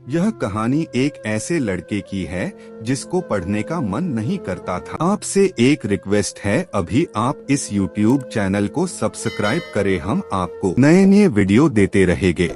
यह कहानी एक ऐसे लड़के की है जिसको पढ़ने का मन नहीं करता था। आपसे एक रिक्वेस्ट है, अभी आप इस YouTube चैनल को सब्सक्राइब करें, हम आपको नए नए वीडियो देते रहेंगे।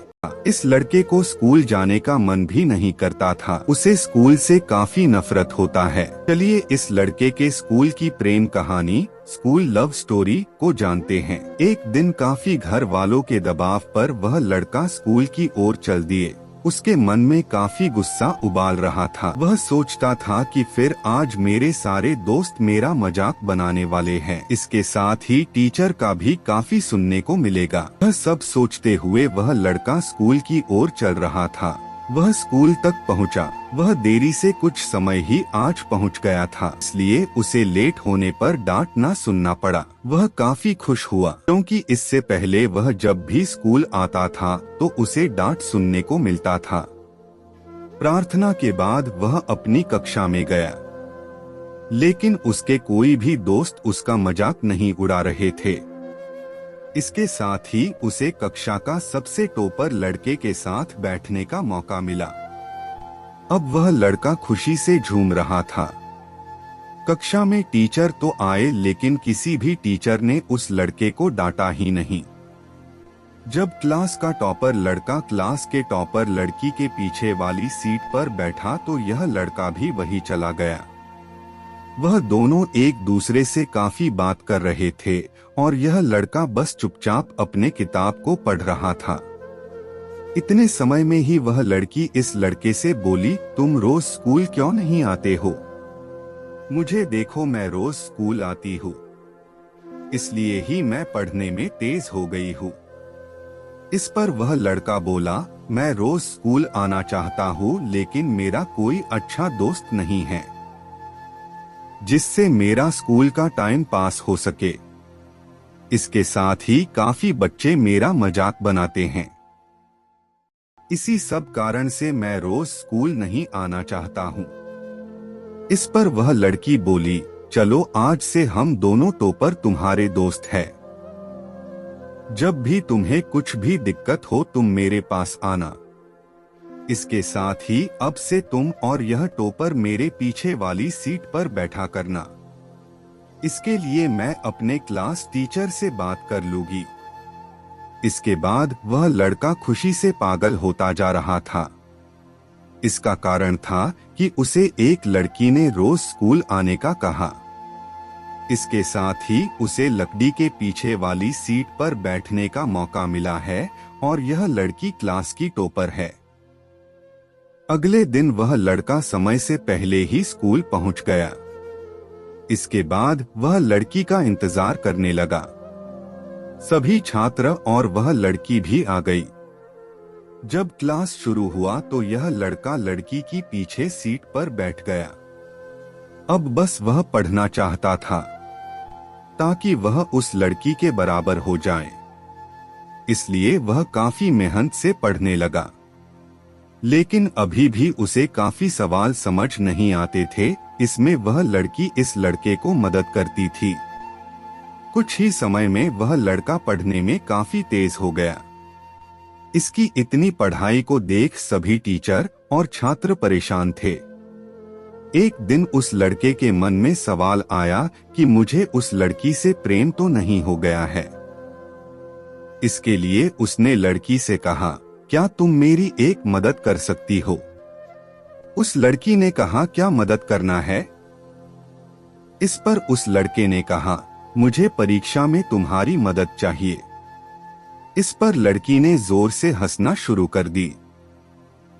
इस लड़के को स्कूल जाने का मन भी नहीं करता था, उसे स्कूल से काफी नफरत होता है। चलिए इस लड़के के स्कूल की प्रेम कहानी, स्कूल लव स्टोरी को जानते हैं। एक दिन काफी घर वालों के दबाव पर वह लड़का स्कूल की ओर चल दिए। उसके मन में काफी गुस्सा उबाल रहा था। वह सोचता था कि फिर आज मेरे सारे दोस्त मेरा मजाक बनाने वाले हैं। इसके साथ ही टीचर का भी काफी सुनने को मिलेगा। वह सब सोचते हुए वह लड़का स्कूल की ओर चल रहा था। वह स्कूल तक पहुंचा। वह देरी से कुछ समय ही आज पहुंच गया था, इसलिए उसे लेट होने पर डांट ना सुनना पड़ा। वह काफी खुश हुआ क्योंकि इससे पहले वह जब भी स्कूल आता था तो उसे डांट सुनने को मिलता था। प्रार्थना के बाद वह अपनी कक्षा में गया, लेकिन उसके कोई भी दोस्त उसका मजाक नहीं उड़ा रहे थे। इसके साथ ही उसे कक्षा का सबसे टॉपर लड़के के साथ बैठने का मौका मिला। अब वह लड़का खुशी से झूम रहा था। कक्षा में टीचर तो आए, लेकिन किसी भी टीचर ने उस लड़के को डांटा ही नहीं। जब क्लास का टॉपर लड़का क्लास के टॉपर लड़की के पीछे वाली सीट पर बैठा तो यह लड़का भी वही चला गया। वह दोनों एक दूसरे से काफी बात कर रहे थे और यह लड़का बस चुपचाप अपने किताब को पढ़ रहा था। इतने समय में ही वह लड़की इस लड़के से बोली, तुम रोज स्कूल क्यों नहीं आते हो? मुझे देखो, मैं रोज स्कूल आती हूँ, इसलिए ही मैं पढ़ने में तेज हो गई हूँ। इस पर वह लड़का बोला, मैं रोज स्कूल आना चाहता हूँ, लेकिन मेरा कोई अच्छा दोस्त नहीं है जिससे मेरा स्कूल का टाइम पास हो सके। इसके साथ ही काफी बच्चे मेरा मजाक बनाते हैं। इसी सब कारण से मैं रोज स्कूल नहीं आना चाहता हूँ। इस पर वह लड़की बोली, चलो आज से हम दोनों टॉपर तुम्हारे दोस्त हैं। जब भी तुम्हें कुछ भी दिक्कत हो तुम मेरे पास आना। इसके साथ ही अब से तुम और यह टॉपर मेरे पीछे वाली सीट पर बैठा करना। इसके लिए मैं अपने क्लास टीचर से बात कर लूंगी। इसके बाद वह लड़का खुशी से पागल होता जा रहा था। इसका कारण था कि उसे एक लड़की ने रोज स्कूल आने का कहा। इसके साथ ही उसे लकड़ी के पीछे वाली सीट पर बैठने का मौका मिला है और यह लड़की क्लास की टॉपर है। अगले दिन वह लड़का समय से पहले ही स्कूल पहुंच गया। इसके बाद वह लड़की का इंतजार करने लगा। सभी छात्र और वह लड़की भी आ गई। जब क्लास शुरू हुआ तो यह लड़का लड़की की पीछे सीट पर बैठ गया। अब बस वह पढ़ना चाहता था ताकि वह उस लड़की के बराबर हो जाए, इसलिए वह काफी मेहनत से पढ़ने लगा। लेकिन अभी भी उसे काफी सवाल समझ नहीं आते थे। इसमें वह लड़की इस लड़के को मदद करती थी। कुछ ही समय में वह लड़का पढ़ने में काफी तेज हो गया। इसकी इतनी पढ़ाई को देख सभी टीचर और छात्र परेशान थे। एक दिन उस लड़के के मन में सवाल आया कि मुझे उस लड़की से प्रेम तो नहीं हो गया है। इसके लिए उसने लड़की से कहा, क्या तुम मेरी एक मदद कर सकती हो? उस लड़की ने कहा, क्या मदद करना है? इस पर उस लड़के ने कहा, मुझे परीक्षा में तुम्हारी मदद चाहिए। इस पर लड़की ने जोर से हंसना शुरू कर दी।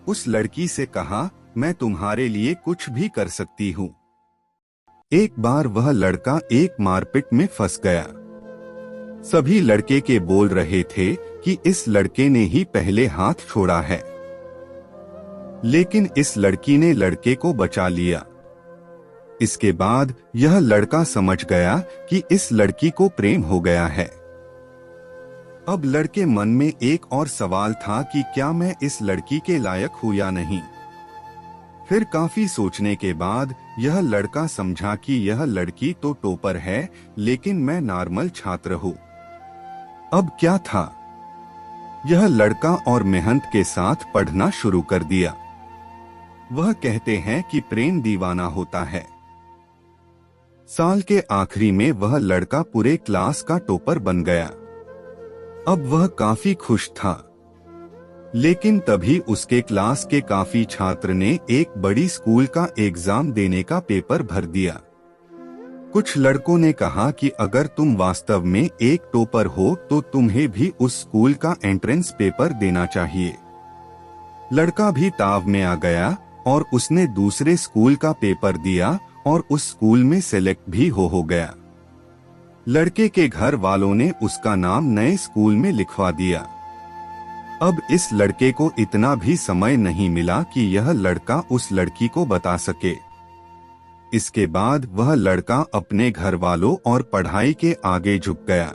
उस लड़की से कहा, मैं तुम्हारे लिए कुछ भी कर सकती हूँ। एक बार वह लड़का एक मारपीट में फंस गया। सभी लड़के के बोल रहे थे कि इस लड़के ने ही पहले हाथ छोड़ा है, लेकिन इस लड़की ने लड़के को बचा लिया। इसके बाद यह लड़का समझ गया कि इस लड़की को प्रेम हो गया है। अब लड़के मन में एक और सवाल था कि क्या मैं इस लड़की के लायक हूँ या नहीं। फिर काफी सोचने के बाद यह लड़का समझा कि यह लड़की तो टॉपर है, लेकिन मैं नॉर्मल छात्र हूँ। अब क्या था, यह लड़का और मेहनत के साथ पढ़ना शुरू कर दिया। वह कहते हैं कि प्रेम दीवाना होता है। साल के आखिरी में वह लड़का पूरे क्लास का टॉपर बन गया। अब वह काफी खुश था, लेकिन तभी उसके क्लास के काफी छात्र ने एक बड़ी स्कूल का एग्जाम देने का पेपर भर दिया। कुछ लड़कों ने कहा कि अगर तुम वास्तव में एक टॉपर हो तो तुम्हें भी उस स्कूल का एंट्रेंस पेपर देना चाहिए। लड़का भी ताव में आ गया और उसने दूसरे स्कूल का पेपर दिया और उस स्कूल में सेलेक्ट भी हो गया। लड़के के घर वालों ने उसका नाम नए स्कूल में लिखवा दिया। अब इस लड़के को इतना भी समय नहीं मिला कि यह लड़का उस लड़की को बता सके। इसके बाद वह लड़का अपने घर वालों और पढ़ाई के आगे झुक गया।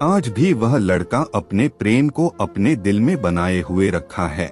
आज भी वह लड़का अपने प्रेम को अपने दिल में बनाए हुए रखा है।